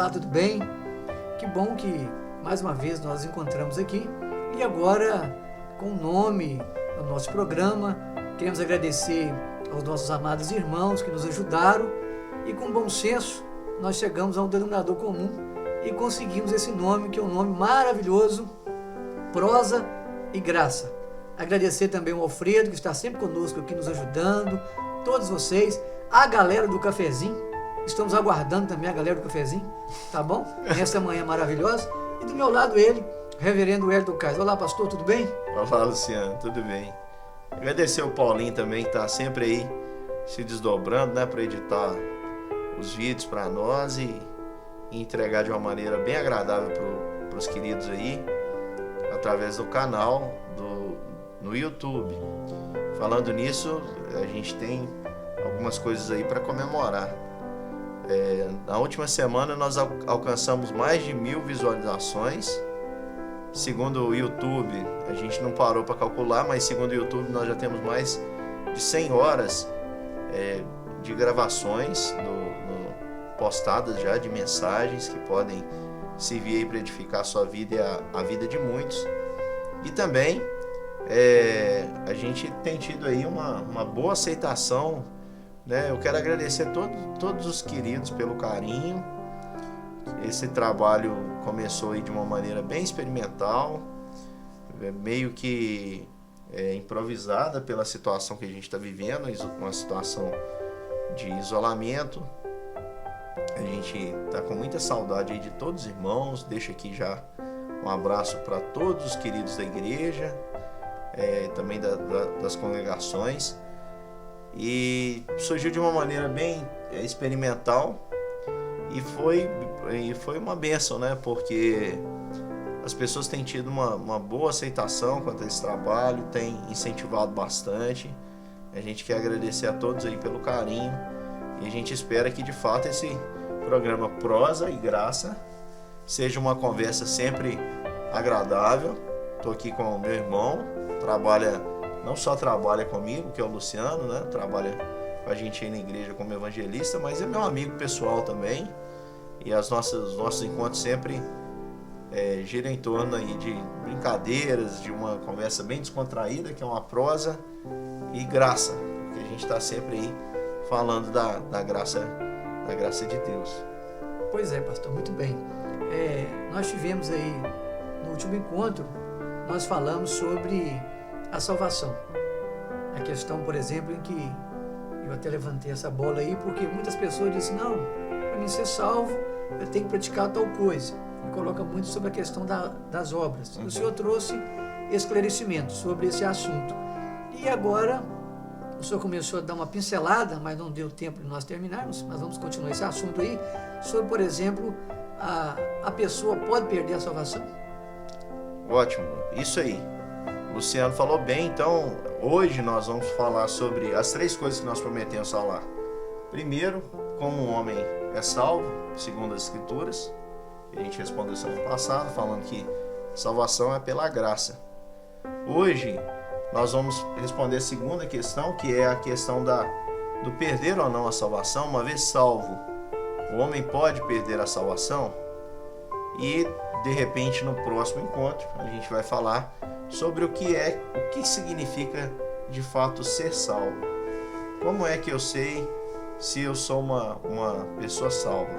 Olá, tudo bem? Que bom que mais uma vez nós encontramos aqui e agora com o nome do nosso programa, queremos agradecer aos nossos amados irmãos que nos ajudaram e com bom senso nós chegamos a um denominador comum e conseguimos esse nome que é um nome maravilhoso, Prosa e Graça. Agradecer também ao Alfredo que está sempre conosco aqui nos ajudando, todos vocês, a galera do cafezinho. Estamos aguardando também a galera do cafezinho, tá bom? Nessa manhã maravilhosa. E do meu lado ele, reverendo Hélio Cais. Olá, pastor, tudo bem? Olá, Luciano, tudo bem? Agradecer ao Paulinho também, que está sempre aí se desdobrando, né, para editar os vídeos para nós e entregar de uma maneira bem agradável para os queridos aí, através do canal no YouTube. Falando nisso, a gente tem algumas coisas aí para comemorar. Na última semana nós alcançamos mais de 1000 visualizações. Segundo o YouTube, a gente não parou para calcular, mas segundo o YouTube nós já temos mais de 100 horas de gravações postadas já, de mensagens que podem servir aí para edificar a sua vida e a vida de muitos. E também a gente tem tido aí uma boa aceitação, né? Eu quero agradecer a todos os queridos pelo carinho. Esse trabalho começou aí de uma maneira bem experimental, meio que improvisada pela situação que a gente está vivendo, uma situação de isolamento. A gente está com muita saudade aí de todos os irmãos. Deixo aqui já um abraço para todos os queridos da igreja, também das congregações. E surgiu de uma maneira bem experimental e foi uma bênção, né? Porque as pessoas têm tido uma boa aceitação quanto a esse trabalho, têm incentivado bastante. A gente quer agradecer a todos aí pelo carinho e a gente espera que de fato esse programa Prosa e Graça seja uma conversa sempre agradável. Estou aqui com o meu irmão, não só trabalha comigo, que é o Luciano, né? Trabalha com a gente aí na igreja como evangelista, mas é meu amigo pessoal também. E os nossos encontros sempre giram em torno aí de brincadeiras, de uma conversa bem descontraída, que é uma prosa e graça, porque a gente está sempre aí falando da graça de Deus. Pois é, pastor, muito bem. Nós tivemos aí, no último encontro, nós falamos sobre a salvação. A questão, por exemplo, em que eu até levantei essa bola aí, porque muitas pessoas dizem, não, para mim ser salvo, eu tenho que praticar tal coisa. E coloca muito sobre a questão das obras. E o senhor trouxe esclarecimento sobre esse assunto. E agora, o senhor começou a dar uma pincelada, mas não deu tempo de nós terminarmos, mas vamos continuar esse assunto aí, sobre, por exemplo, a pessoa pode perder a salvação? Ótimo, isso aí. O Luciano falou bem, então hoje nós vamos falar sobre as 3 coisas que nós prometemos falar. Primeiro, como um homem é salvo, segundo as Escrituras. A gente respondeu semana passada falando que salvação é pela graça. Hoje nós vamos responder a segunda questão, que é a questão do perder ou não a salvação. Uma vez salvo, o homem pode perder a salvação? E de repente no próximo encontro a gente vai falar sobre o que significa de fato ser salvo. Como é que eu sei se eu sou uma pessoa salva?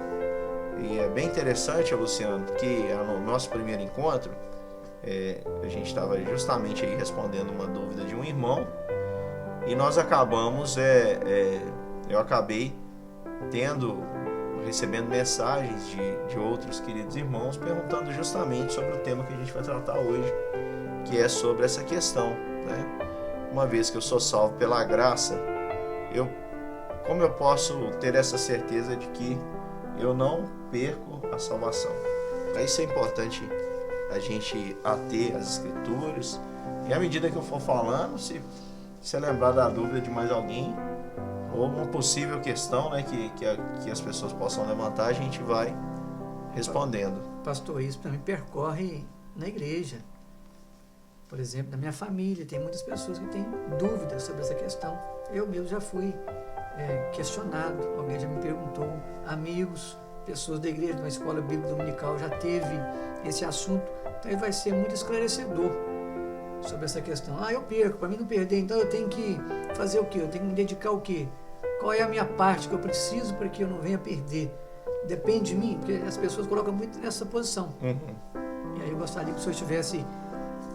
E é bem interessante, Luciano, que no nosso primeiro encontro a gente estava justamente aí respondendo uma dúvida de um irmão e nós acabamos, eu acabei recebendo mensagens de outros queridos irmãos perguntando justamente sobre o tema que a gente vai tratar hoje, que é sobre essa questão, né? Uma vez que eu sou salvo pela graça, como eu posso ter essa certeza de que eu não perco a salvação? Para isso é importante a gente ater as Escrituras, e à medida que eu for falando, se você lembrar da dúvida de mais alguém, ou uma possível questão, né, que as pessoas possam levantar, a gente vai respondendo. Pastor, isso também percorre na igreja. Por exemplo, na minha família, tem muitas pessoas que têm dúvidas sobre essa questão. Eu mesmo já fui questionado, alguém já me perguntou, amigos pessoas da igreja, de uma escola bíblica dominical, já teve esse assunto, então ele vai ser muito esclarecedor sobre essa questão. Eu perco, para mim não perder, então eu tenho que fazer o quê? Eu tenho que me dedicar ao quê? Qual é a minha parte que eu preciso para que eu não venha perder? Depende de mim, porque as pessoas colocam muito nessa posição. E aí eu gostaria que o senhor estivesse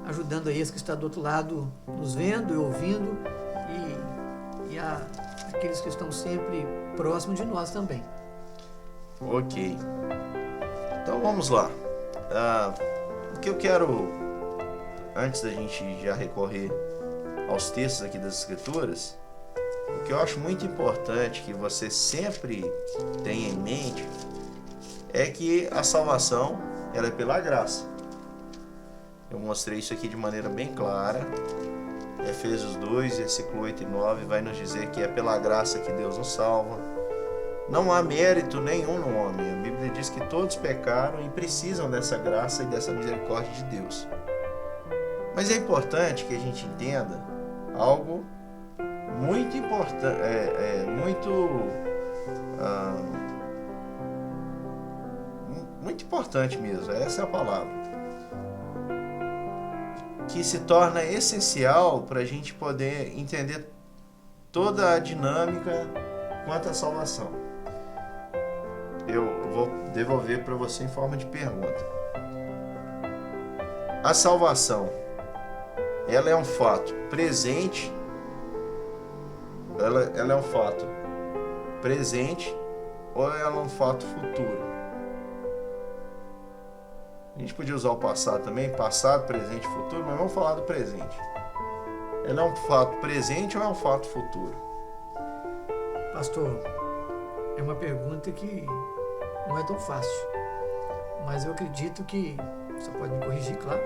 ajudando aí esse que está do outro lado, nos vendo e ouvindo, e aqueles que estão sempre próximos de nós também. Ok. Então vamos lá. O que eu quero, antes da gente já recorrer aos textos aqui das Escrituras, o que eu acho muito importante que você sempre tenha em mente é que a salvação, ela é pela graça. Eu mostrei isso aqui de maneira bem clara. Efésios 2, versículo 8 e 9 vai nos dizer que é pela graça que Deus nos salva. Não há mérito nenhum no homem. A Bíblia diz que todos pecaram e precisam dessa graça e dessa misericórdia de Deus. Mas é importante que a gente entenda algo muito importante, muito importante mesmo, essa é a palavra, que se torna essencial para a gente poder entender toda a dinâmica quanto à salvação. Eu vou devolver para você em forma de pergunta. A salvação, ela é um fato presente, ela é um fato presente ou ela é um fato futuro? A gente podia usar o passado também, passado, presente e futuro, mas vamos falar do presente. Ela é um fato presente ou é um fato futuro? Pastor, é uma pergunta que não é tão fácil, mas eu acredito que, você pode me corrigir, claro,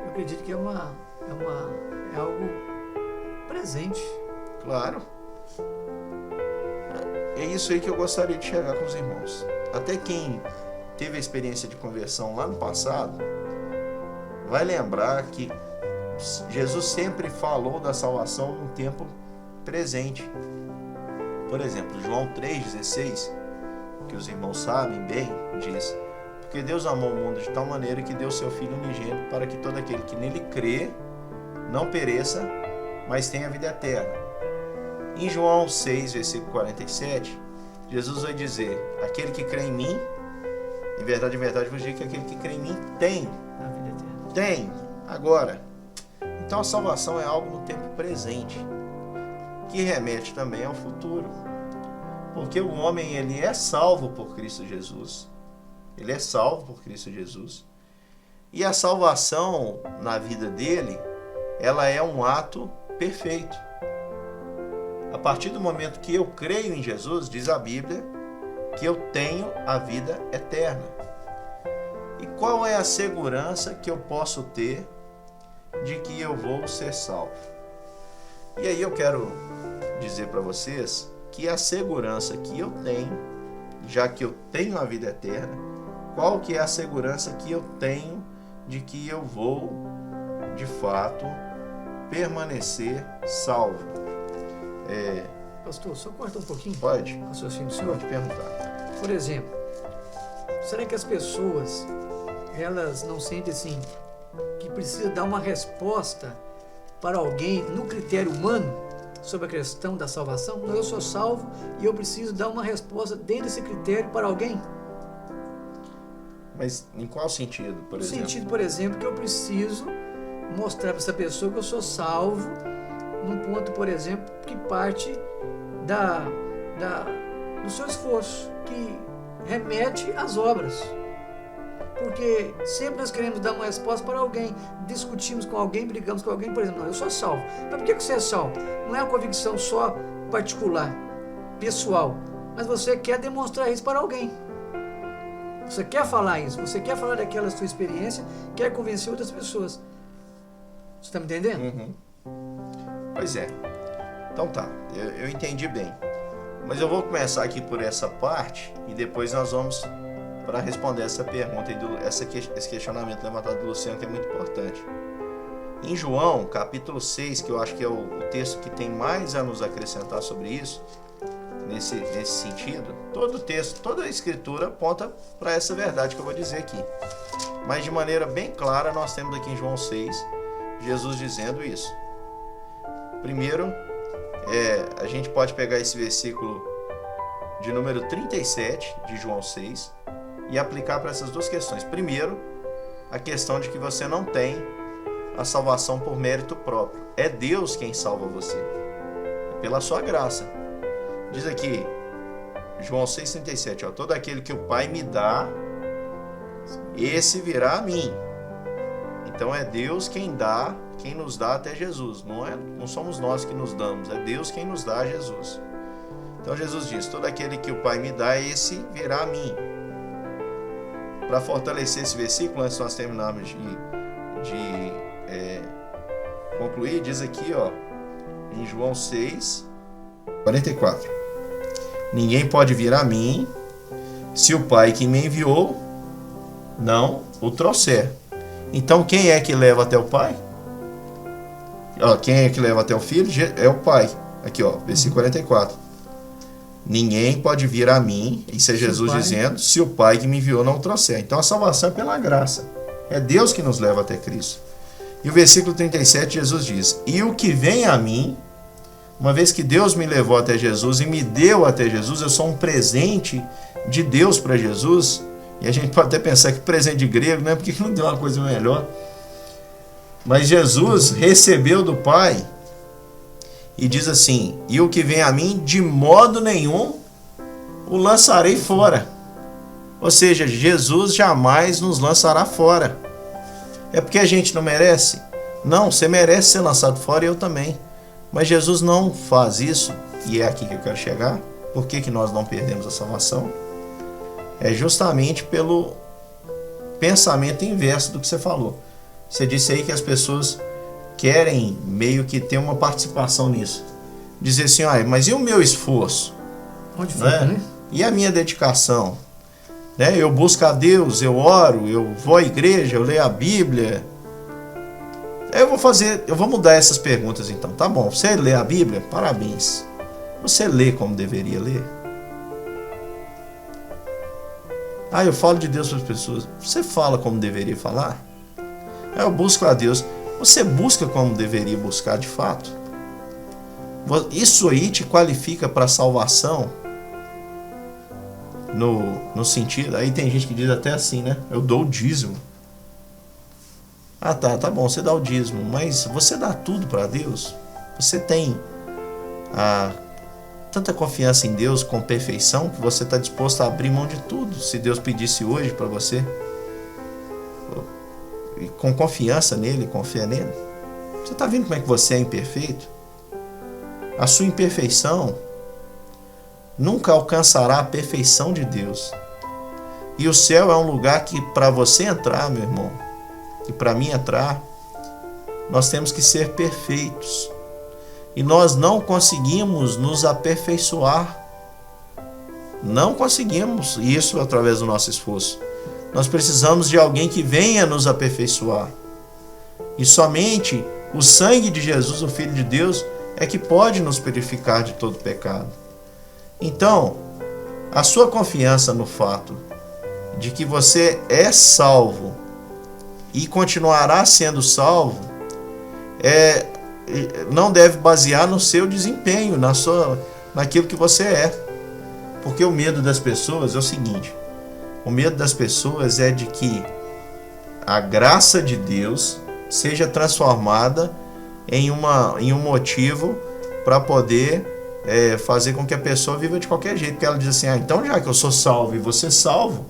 eu acredito que é algo presente. Claro. É isso aí que eu gostaria de chegar com os irmãos. Até quem teve a experiência de conversão lá no passado vai lembrar que Jesus sempre falou da salvação no tempo presente. Por exemplo, João 3,16, que os irmãos sabem bem, diz: porque Deus amou o mundo de tal maneira que deu seu Filho unigênito para que todo aquele que nele crê não pereça, mas tenha vida eterna. Em João 6, versículo 47, Jesus vai dizer: aquele que crê em mim, em verdade vos digo que aquele que crê em mim tem A vida eterna. Tem, agora. Então a salvação é algo no tempo presente, que remete também ao futuro. Porque o homem, ele é salvo por Cristo Jesus. Ele é salvo por Cristo Jesus. E a salvação na vida dele, ela é um ato perfeito. A partir do momento que eu creio em Jesus, diz a Bíblia, que eu tenho a vida eterna. E qual é a segurança que eu posso ter de que eu vou ser salvo? E aí eu quero dizer para vocês que a segurança que eu tenho, já que eu tenho a vida eterna, qual que é a segurança que eu tenho de que eu vou, de fato, permanecer salvo? Pastor, só corta um pouquinho. Pode? O raciocínio do senhor. Pode perguntar. Por exemplo, será que as pessoas, elas não sentem assim, que precisa dar uma resposta para alguém no critério humano sobre a questão da salvação? Não, eu sou salvo e eu preciso dar uma resposta dentro desse critério para alguém? Mas em qual sentido, por exemplo? No sentido, por exemplo, que eu preciso mostrar para essa pessoa que eu sou salvo num ponto, por exemplo, que parte do seu esforço, que remete às obras. Porque sempre nós queremos dar uma resposta para alguém, discutimos com alguém, brigamos com alguém, por exemplo, não, eu sou salvo. Mas por que você é salvo? Não é uma convicção só particular, pessoal, mas você quer demonstrar isso para alguém. Você quer falar isso, você quer falar daquela sua experiência, quer convencer outras pessoas. Você está me entendendo? Uhum. Pois é. Então tá, eu entendi bem. Mas eu vou começar aqui por essa parte e depois nós vamos para responder essa pergunta e esse questionamento levantado do Luciano, que é muito importante. Em João, capítulo 6, que eu acho que é o texto que tem mais a nos acrescentar sobre isso, nesse sentido, todo o texto, toda a escritura aponta para essa verdade que eu vou dizer aqui. Mas de maneira bem clara, nós temos aqui em João 6, Jesus dizendo isso. Primeiro, a gente pode pegar esse versículo de número 37 de João 6 e aplicar para essas duas questões. Primeiro, a questão de que você não tem a salvação por mérito próprio. É Deus quem salva você. É pela sua graça. Diz aqui, João 6,37, todo aquele que o Pai me dá, esse virá a mim. Então é Deus quem dá, quem nos dá até Jesus. Não somos nós que nos damos, é Deus quem nos dá a Jesus. Então Jesus diz, todo aquele que o Pai me dá, esse virá a mim. Para fortalecer esse versículo, antes de nós terminarmos de concluir, diz aqui, em João 6, 44. Ninguém pode vir a mim se o Pai que me enviou não o trouxer. Então quem é que leva até o Pai? Quem é que leva até o Filho? É o Pai. Aqui, versículo 44. Ninguém pode vir a mim, isso é Jesus dizendo, se o Pai que me enviou não o trouxer. Então a salvação é pela graça. É Deus que nos leva até Cristo. E o versículo 37, Jesus diz, e o que vem a mim, uma vez que Deus me levou até Jesus e me deu até Jesus, eu sou um presente de Deus para Jesus. E a gente pode até pensar que presente de grego, né? Porque não deu uma coisa melhor. Mas Jesus recebeu do Pai e diz assim, e o que vem a mim, de modo nenhum o lançarei fora. Ou seja, Jesus jamais nos lançará fora. É porque a gente não merece? Não, você merece ser lançado fora e eu também. Mas Jesus não faz isso, e é aqui que eu quero chegar. Por que nós não perdemos a salvação? É justamente pelo pensamento inverso do que você falou. Você disse aí que as pessoas querem meio que ter uma participação nisso. Dizer assim, mas e o meu esforço? Onde fica, né? E a minha dedicação? Eu busco a Deus, eu oro, eu vou à igreja, eu leio a Bíblia. Eu vou mudar essas perguntas então. Tá bom, você lê a Bíblia? Parabéns. Você lê como deveria ler? Eu falo de Deus para as pessoas. Você fala como deveria falar? Eu busco a Deus. Você busca como deveria buscar de fato? Isso aí te qualifica para a salvação? No sentido, aí tem gente que diz até assim, né? Eu dou o dízimo. Tá bom, você dá o dízimo, mas você dá tudo para Deus? Você tem tanta confiança em Deus com perfeição que você está disposto a abrir mão de tudo, se Deus pedisse hoje para você? E com confiança nele, confia nele? Você está vendo como é que você é imperfeito? A sua imperfeição nunca alcançará a perfeição de Deus. E o céu é um lugar que, para você entrar, meu irmão, e para mim entrar, nós temos que ser perfeitos. E nós não conseguimos nos aperfeiçoar. Não conseguimos isso através do nosso esforço. Nós precisamos de alguém que venha nos aperfeiçoar. E somente o sangue de Jesus, o Filho de Deus, é que pode nos purificar de todo pecado. Então, a sua confiança no fato de que você é salvo e continuará sendo salvo, não deve basear no seu desempenho, naquilo que você é. Porque o medo das pessoas é o seguinte: o medo das pessoas é de que a graça de Deus seja transformada em um motivo para poder fazer com que a pessoa viva de qualquer jeito. Porque ela diz assim, então já que eu sou salvo e você salvo,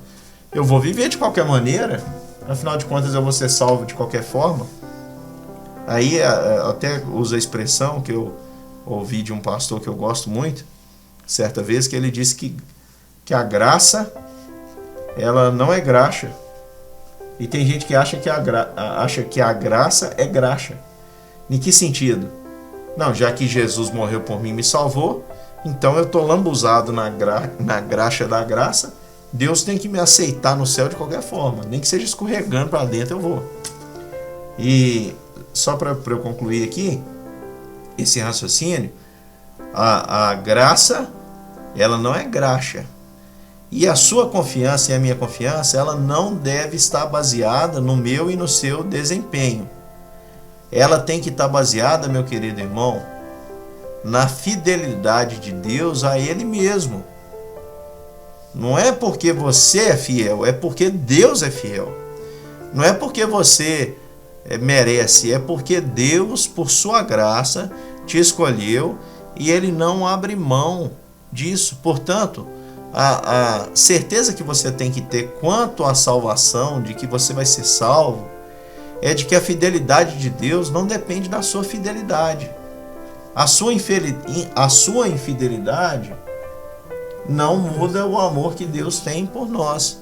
eu vou viver de qualquer maneira, afinal de contas eu vou ser salvo de qualquer forma. Aí até uso a expressão que eu ouvi de um pastor que eu gosto muito, certa vez, que ele disse que a graça, ela não é graxa. E tem gente que acha que a graça é graxa. Em que sentido? Não, já que Jesus morreu por mim e me salvou, então eu estou lambuzado na graxa da graça, Deus tem que me aceitar no céu de qualquer forma, nem que seja escorregando para dentro eu vou. E só para eu concluir aqui esse raciocínio, a graça, ela não é graxa. E a sua confiança e a minha confiança, ela não deve estar baseada no meu e no seu desempenho. Ela tem que estar baseada, meu querido irmão, na fidelidade de Deus a Ele mesmo. Não é porque você é fiel, é porque Deus é fiel. Não é porque você merece, é porque Deus, por sua graça, te escolheu e Ele não abre mão disso. Portanto, a certeza que você tem que ter quanto à salvação, de que você vai ser salvo, é de que a fidelidade de Deus não depende da sua fidelidade. A sua infidelidade não muda o amor que Deus tem por nós.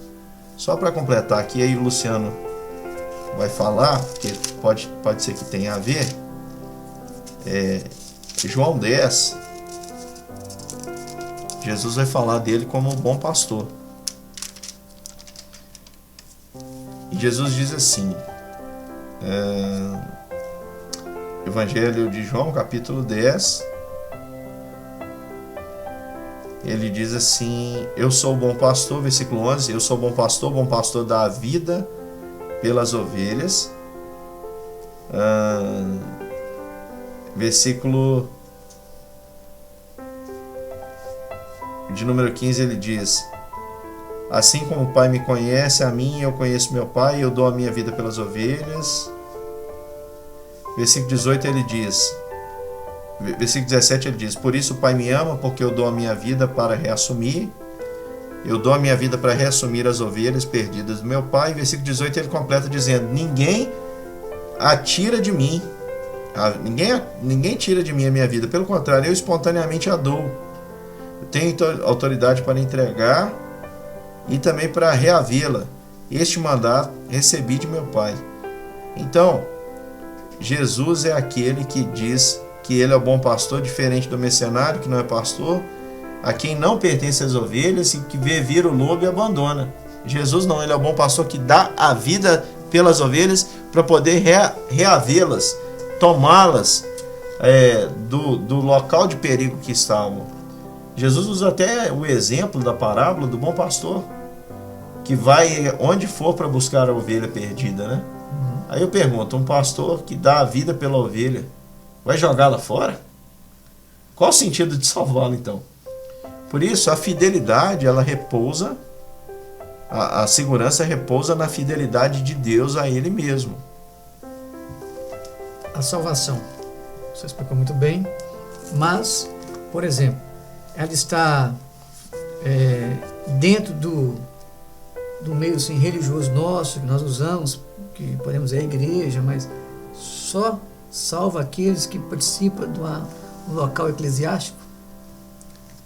Só para completar aqui, aí o Luciano vai falar, porque pode ser que tenha a ver. João 10, Jesus vai falar dele como um bom pastor. E Jesus diz assim, Evangelho de João, capítulo 10, ele diz assim: eu sou o bom pastor, versículo 11, eu sou o bom pastor dá a vida pelas ovelhas. Versículo de número 15, ele diz: assim como o Pai me conhece a mim, eu conheço meu Pai, eu dou a minha vida pelas ovelhas. Versículo 18 ele diz, versículo 17 ele diz: por isso o Pai me ama, porque eu dou a minha vida para reassumir. Eu dou a minha vida para reassumir as ovelhas perdidas do meu Pai. Versículo 18 ele completa dizendo: ninguém a tira de mim. Ninguém tira de mim a minha vida. Pelo contrário, eu espontaneamente a dou. Eu tenho autoridade para entregar e também para reavê-la. Este mandato recebi de meu Pai. Então, Jesus é aquele que diz que ele é o bom pastor, diferente do mercenário, que não é pastor, a quem não pertence as ovelhas e que vê vir o lobo e abandona. Jesus não, ele é o bom pastor que dá a vida pelas ovelhas para poder reavê-las, tomá-las do local de perigo que estavam. Jesus usa até o exemplo da parábola do bom pastor, que vai onde for para buscar a ovelha perdida, né? Aí eu pergunto, um pastor que dá a vida pela ovelha, vai jogá-la fora? Qual o sentido de salvá-la então? Por isso, a fidelidade, ela repousa, a segurança repousa na fidelidade de Deus a Ele mesmo. A salvação, você explicou muito bem, mas, por exemplo, ela está dentro do meio assim, religioso nosso, que nós usamos, que podemos ir à igreja, mas só salva aqueles que participam do local eclesiástico?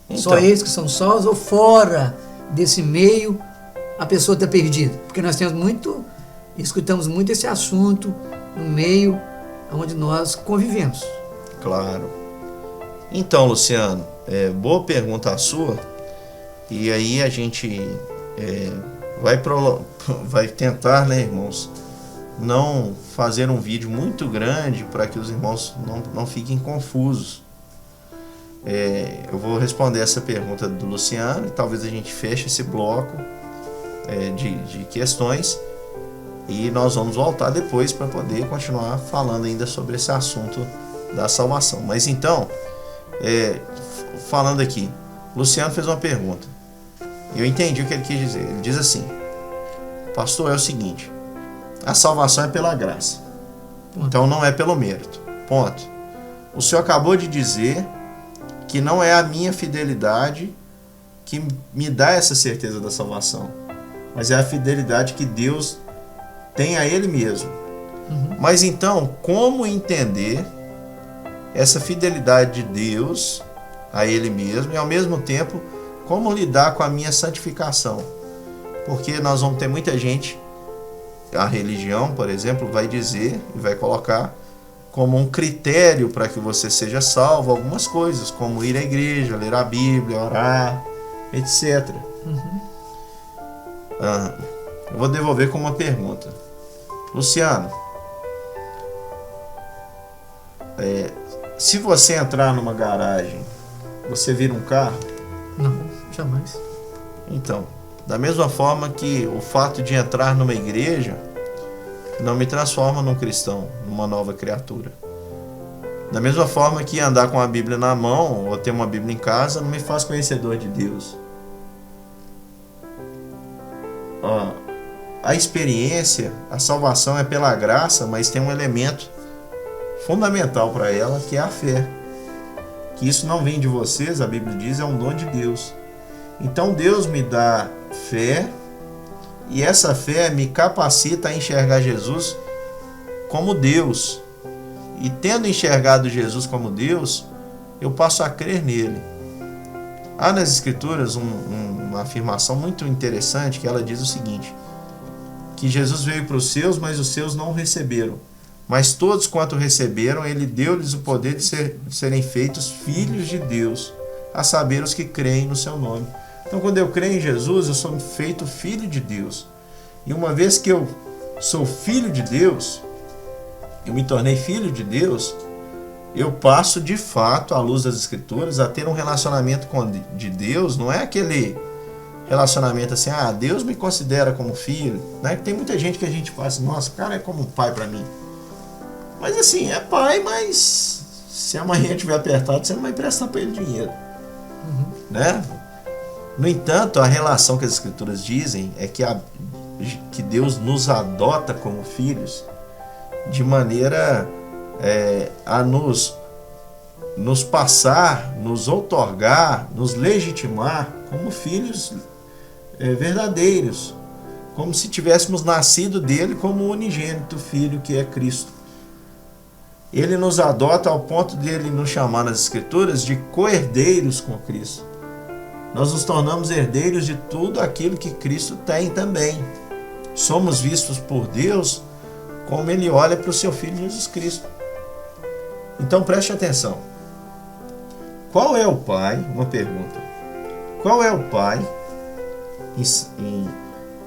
Então, só eles que são salvos, ou fora desse meio a pessoa está perdida? Porque nós escutamos muito esse assunto no meio onde nós convivemos. Claro. Então, Luciano, boa pergunta a sua. E aí a gente vai tentar, né, irmãos, não fazer um vídeo muito grande para que os irmãos não fiquem confusos. Eu vou responder essa pergunta do Luciano e talvez a gente feche esse bloco de questões e nós vamos voltar depois para poder continuar falando ainda sobre esse assunto da salvação. Mas então, falando aqui, Luciano fez uma pergunta. Eu entendi o que ele quis dizer. Ele diz assim: pastor, é o seguinte, a salvação é pela graça, então não é pelo mérito, ponto. O senhor acabou de dizer que não é a minha fidelidade que me dá essa certeza da salvação, mas é a fidelidade que Deus tem a Ele mesmo. Mas então, como entender essa fidelidade de Deus a Ele mesmo e ao mesmo tempo como lidar com a minha santificação? Porque nós vamos ter muita gente, a religião, por exemplo, vai dizer e vai colocar como um critério para que você seja salvo algumas coisas, como ir à igreja, ler a Bíblia, orar, etc. Eu vou devolver com uma pergunta. Luciano, Se você entrar numa garagem, você vira um carro? Não, jamais. Então, da mesma forma que o fato de entrar numa igreja não me transforma num cristão, numa nova criatura. Da mesma forma que andar com a Bíblia na mão ou ter uma Bíblia em casa não me faz conhecedor de Deus. A experiência, a salvação é pela graça, mas tem um elemento fundamental para ela, que é a fé. Que isso não vem de vocês, a Bíblia diz, é um dom de Deus. Então Deus me dá fé, e essa fé me capacita a enxergar Jesus como Deus. E tendo enxergado Jesus como Deus, eu passo a crer nele. Há nas Escrituras uma afirmação muito interessante, que ela diz o seguinte: que Jesus veio para os seus, mas os seus não o receberam. Mas todos quanto receberam, ele deu-lhes o poder de serem feitos filhos de Deus, a saber, os que creem no seu nome. Então, quando eu creio em Jesus, eu sou feito filho de Deus. E uma vez que eu sou filho de Deus, eu me tornei filho de Deus, eu passo de fato, à luz das Escrituras, a ter um relacionamento de Deus. Não é aquele relacionamento assim, Deus me considera como filho, né? Tem muita gente que a gente fala assim, nossa, o cara é como um pai para mim. Mas assim, é pai, mas se amanhã tiver apertado, você não vai emprestar para ele dinheiro. Né? No entanto, a relação que as Escrituras dizem é que Deus nos adota como filhos, de maneira a nos passar, nos outorgar, nos legitimar como filhos verdadeiros, como se tivéssemos nascido dele como o unigênito filho que é Cristo. Ele nos adota ao ponto de ele nos chamar nas Escrituras de co-herdeiros com Cristo. Nós nos tornamos herdeiros de tudo aquilo que Cristo tem também. Somos vistos por Deus como ele olha para o seu Filho Jesus Cristo. Então preste atenção. Qual é o Pai? Uma pergunta. Qual é o Pai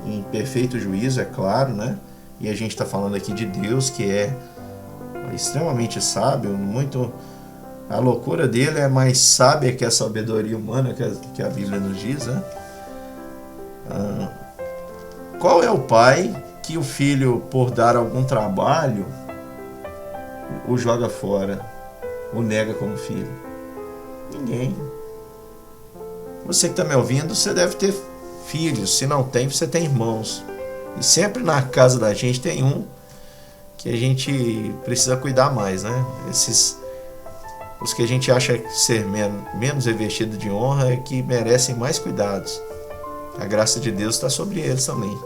em perfeito juízo, é claro, né? E a gente está falando aqui de Deus, que é extremamente sábio, muito... A loucura dele é mais sábia que a sabedoria humana que a Bíblia nos diz, né? Qual é o pai que o filho, por dar algum trabalho, o joga fora, o nega como filho? Ninguém. Você que está me ouvindo, você deve ter filhos. Se não tem, você tem irmãos. E sempre na casa da gente tem um que a gente precisa cuidar mais, né? Os que a gente acha ser menos revestido de honra é que merecem mais cuidados. A graça de Deus está sobre eles também.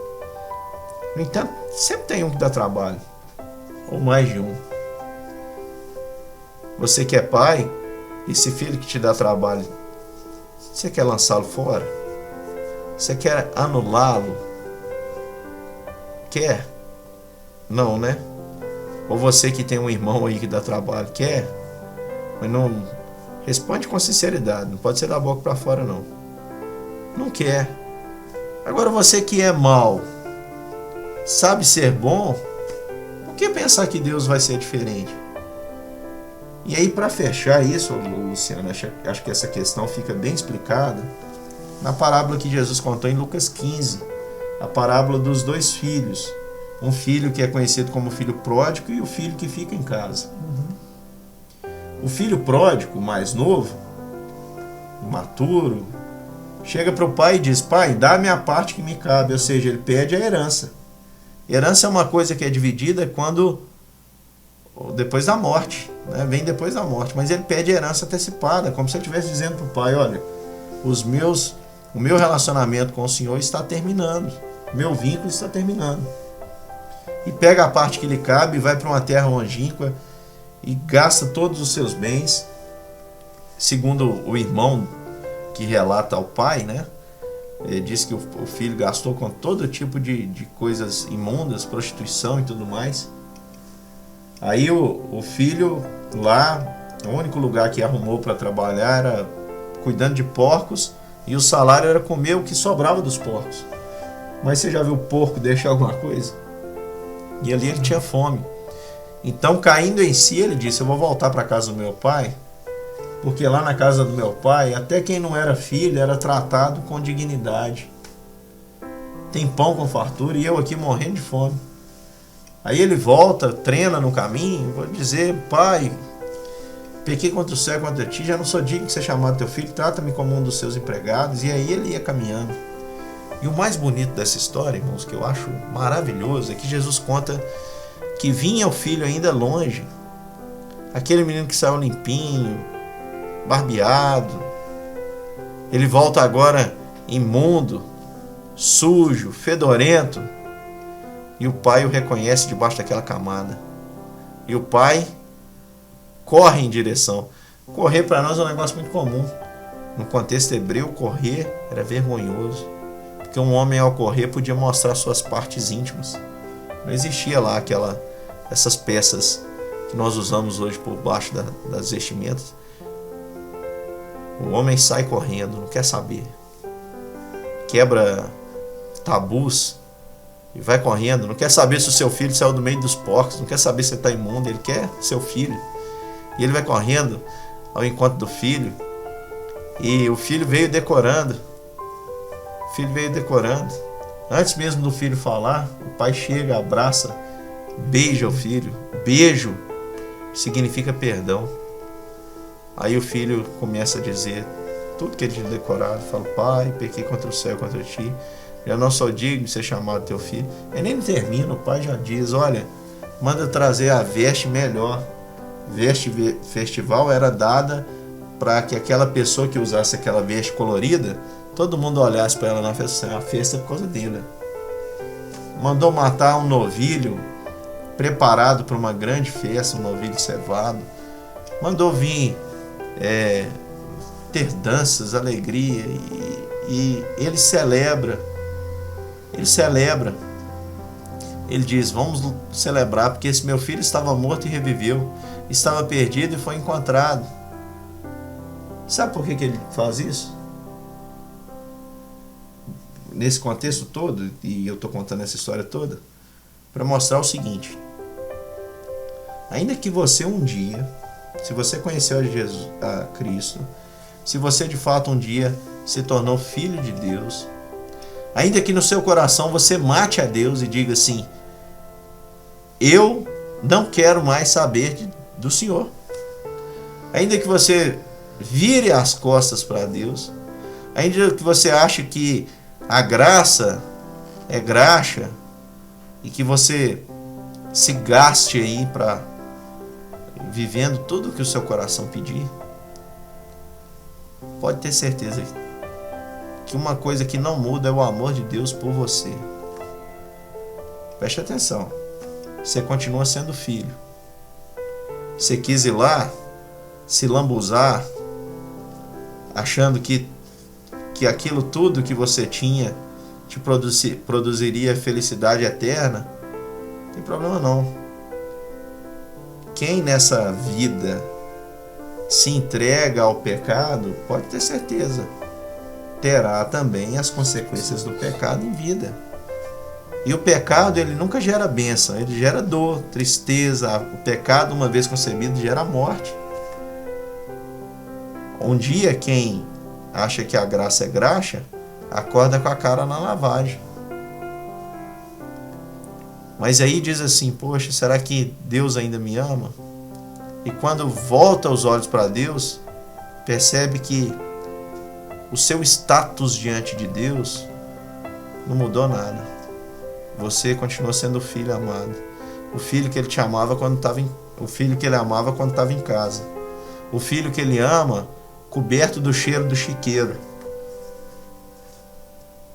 No entanto, sempre tem um que dá trabalho, ou mais de um. Você que é pai, esse filho que te dá trabalho, você quer lançá-lo fora? Você quer anulá-lo? Quer? Não, né? Ou você que tem um irmão aí que dá trabalho, quer? Mas não responde com sinceridade, não pode ser da boca para fora não. Não quer. Agora você que é mau, sabe ser bom, por que pensar que Deus vai ser diferente? E aí, para fechar isso, Luciano, acho que essa questão fica bem explicada na parábola que Jesus contou em Lucas 15, a parábola dos dois filhos. Um filho que é conhecido como filho pródigo e o filho que fica em casa. O filho pródigo, mais novo, maturo, chega para o pai e diz: pai, dá a minha parte que me cabe. Ou seja, ele pede a herança. Herança é uma coisa que é dividida depois da morte, né? Vem depois da morte, mas ele pede a herança antecipada, como se ele estivesse dizendo para o pai: olha, o meu relacionamento com o Senhor está terminando, meu vínculo está terminando. E pega a parte que lhe cabe e vai para uma terra longínqua e gasta todos os seus bens. Segundo o irmão que relata ao pai, né? Ele diz que o filho gastou com todo tipo de coisas imundas, prostituição e tudo mais. Aí o filho lá, o único lugar que arrumou para trabalhar era cuidando de porcos, e o salário era comer o que sobrava dos porcos. Mas você já viu o porco deixar alguma coisa? E ali ele tinha fome. Então, caindo em si, ele disse: eu vou voltar para a casa do meu pai, porque lá na casa do meu pai, até quem não era filho era tratado com dignidade. Tem pão com fartura e eu aqui morrendo de fome. Aí ele volta, treina no caminho, vou dizer: pai, pequei contra o céu e contra ti, já não sou digno de ser chamado teu filho, trata-me como um dos seus empregados. E aí ele ia caminhando. E o mais bonito dessa história, irmãos, que eu acho maravilhoso, é que Jesus conta que vinha o filho ainda longe, aquele menino que saiu limpinho, barbeado. Ele volta agora imundo, sujo, fedorento, e o pai o reconhece debaixo daquela camada. E o pai corre em direção. Correr para nós é um negócio muito comum. No contexto hebreu, correr era vergonhoso, porque um homem ao correr podia mostrar suas partes íntimas. Não existia lá essas peças que nós usamos hoje por baixo das vestimentas. O homem sai correndo, não quer saber. Quebra tabus e vai correndo. Não quer saber se o seu filho saiu do meio dos porcos, não quer saber se ele está imundo, ele quer seu filho. E ele vai correndo ao encontro do filho. E o filho veio decorando. O filho veio decorando. Antes mesmo do filho falar, o pai chega, abraça, beija o filho. Beijo significa perdão. Aí o filho começa a dizer tudo que ele tinha decorado. Fala: pai, pequei contra o céu e contra ti, já não sou digno de ser chamado teu filho. Ele nem termina, o pai já diz: olha, manda trazer a veste melhor. Veste festival era dada para que aquela pessoa que usasse aquela veste colorida, todo mundo olhasse para ela na festa, a festa por causa dele. Mandou matar um novilho preparado para uma grande festa, um novilho cevado. Mandou vir ter danças, alegria, e ele celebra. Ele diz: vamos celebrar, porque esse meu filho estava morto e reviveu, estava perdido e foi encontrado. Sabe por que ele faz isso? Nesse contexto todo, e eu estou contando essa história toda, para mostrar o seguinte: ainda que você um dia, se você conheceu a Cristo, se você de fato um dia se tornou filho de Deus, ainda que no seu coração você mate a Deus e diga assim: eu não quero mais saber do Senhor, ainda que você vire as costas para Deus, ainda que você ache que a graça é graxa e que você se gaste aí para vivendo tudo o que o seu coração pedir, pode ter certeza que uma coisa que não muda é o amor de Deus por você. Preste atenção, você continua sendo filho. Você quis ir lá se lambuzar, achando que aquilo tudo que você tinha te produziria felicidade eterna. Não tem problema não. Quem nessa vida se entrega ao pecado, pode ter certeza, terá também as consequências do pecado em vida. E o pecado, ele nunca gera bênção, ele gera dor, tristeza. O pecado, uma vez concebido, gera morte. Um dia, quem acha que a graça é graxa, acorda com a cara na lavagem. Mas aí diz assim: poxa, será que Deus ainda me ama? E quando volta os olhos para Deus, percebe que o seu status diante de Deus não mudou nada. Você continua sendo o filho amado, o filho que ele te amava quando estava o filho que ele amava quando estava em casa, o filho que ele ama coberto do cheiro do chiqueiro.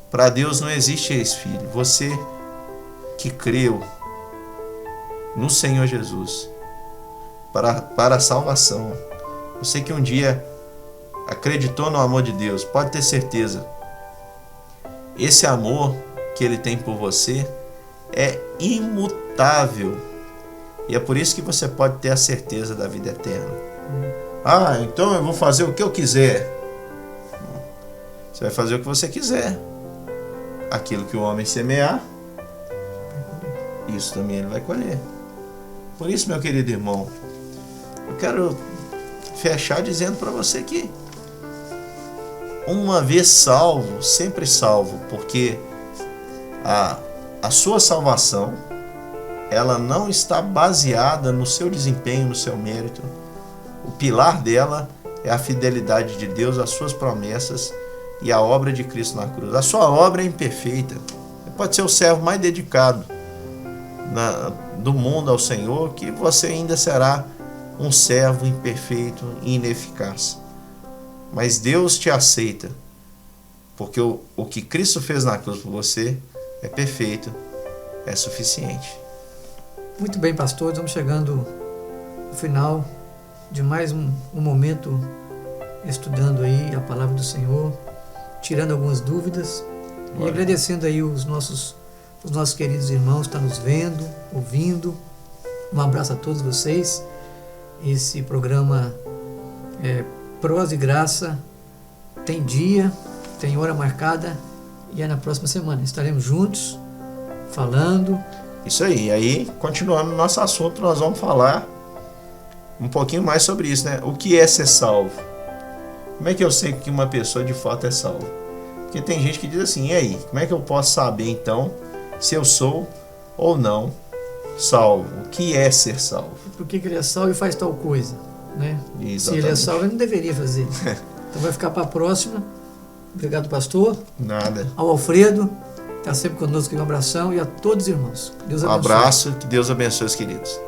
Para Deus não existe ex-filho. Você que creu no Senhor Jesus para a salvação, você que um dia acreditou no amor de Deus, pode ter certeza, esse amor que Ele tem por você é imutável, e é por isso que você pode ter a certeza da vida eterna. Ah, então eu vou fazer o que eu quiser. Você vai fazer o que você quiser. Aquilo que o homem semear, isso também ele vai colher. Por isso, meu querido irmão, eu quero fechar dizendo para você que uma vez salvo, sempre salvo, porque a sua salvação, ela não está baseada no seu desempenho, no seu mérito. O pilar dela é a fidelidade de Deus, as suas promessas e a obra de Cristo na cruz. A sua obra é imperfeita. Você pode ser o servo mais dedicado do mundo ao Senhor, que você ainda será um servo imperfeito e ineficaz. Mas Deus te aceita, porque o que Cristo fez na cruz por você é perfeito, é suficiente. Muito bem, pastor, estamos chegando ao final de mais um momento estudando aí a palavra do Senhor, tirando algumas dúvidas e agradecendo aí os nossos queridos irmãos que estão nos vendo, ouvindo. Um abraço a todos vocês. Esse programa Prosa e Graça tem dia, tem hora marcada e é na próxima semana. Estaremos juntos, falando. Isso aí. E aí, continuando o nosso assunto, nós vamos falar um pouquinho mais sobre isso, né? O que é ser salvo? Como é que eu sei que uma pessoa de fato é salva? Porque tem gente que diz assim, e aí? Como é que eu posso saber então se eu sou ou não salvo? O que é ser salvo? Por que ele é salvo e faz tal coisa, né? Exatamente. Se ele é salvo, ele não deveria fazer. Então vai ficar para a próxima. Obrigado, pastor. Nada. Ao Alfredo, está sempre conosco aqui. Um abração e a todos os irmãos. Deus abençoe. Um abraço, que Deus abençoe os queridos.